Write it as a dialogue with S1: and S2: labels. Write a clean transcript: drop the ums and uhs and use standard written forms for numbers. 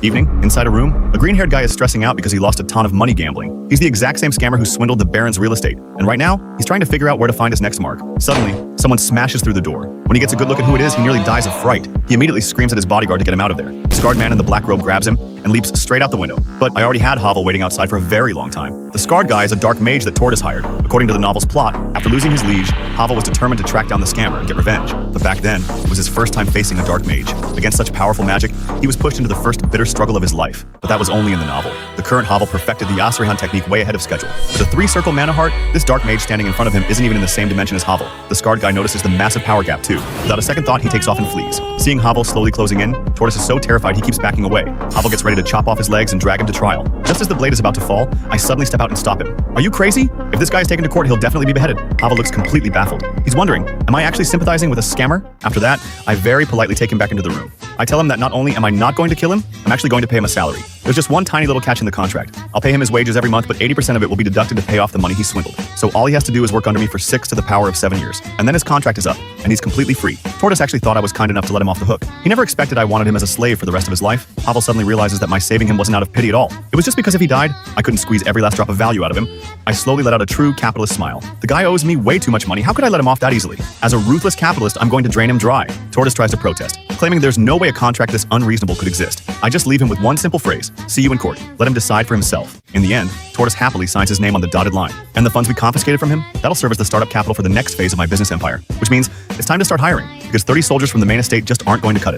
S1: Evening, inside a room, a green-haired guy is stressing out because he lost a ton of money gambling. He's the exact same scammer who swindled the Baron's real estate, and right now, he's trying to figure out where to find his next mark. Suddenly, someone smashes through the door. When he gets a good look at who it is, he nearly dies of fright. He immediately screams at his bodyguard to get him out of there. The scarred man in the black robe grabs him and leaps straight out the window. But I already had Havel waiting outside for a very long time. The scarred guy is a dark mage that Tortoise hired. According to the novel's plot, after losing his liege, Havel was determined to track down the scammer and get revenge. But back then, it was his first time facing a dark mage. Against such powerful magic, he was pushed into the first bitter struggle of his life. But that was only in the novel. The current Havel perfected the Yasrihan technique way ahead of schedule. With a 3-circle mana heart, this dark mage standing in front of him isn't even in the same dimension as Havel. The scarred guy notices the massive power gap too. Without a second thought, he takes off and flees. Seeing Havel slowly closing in, Tortoise is so terrified he keeps backing away. Havel gets ready to chop off his legs and drag him to trial. Just as the blade is about to fall, I suddenly step out and stop him. Are you crazy? If this guy is taken to court, he'll definitely be beheaded. Havel looks completely baffled. He's wondering, am I actually sympathizing with a scammer? After that, I very politely take him back into the room. I tell him that not only am I not going to kill him, I'm actually going to pay him a salary. There's just one tiny little catch in the contract. I'll pay him his wages every month, but 80% of it will be deducted to pay off the money he swindled. So all he has to do is work under me for 6 to the power of 7 years. And then his contract is up, and he's completely free. Tortoise actually thought I was kind enough to let him off the hook. He never expected I wanted him as a slave for the rest of his life. Havel suddenly realizes that my saving him wasn't out of pity at all. It was just because if he died, I couldn't squeeze every last drop of value out of him. I slowly let out a true capitalist smile. The guy owes me way too much money. How could I let him off that easily? As a ruthless capitalist, I'm going to drain him dry. Tortoise tries to protest, claiming there's no way a contract this unreasonable could exist. I just leave him with one simple phrase: see you in court. Let him decide for himself. In the end, Tortoise happily signs his name on the dotted line. And the funds we confiscated from him, that'll serve as the startup capital for the next phase of my business empire. Which means it's time to start hiring, because 30 soldiers from the main estate just aren't going to cut it.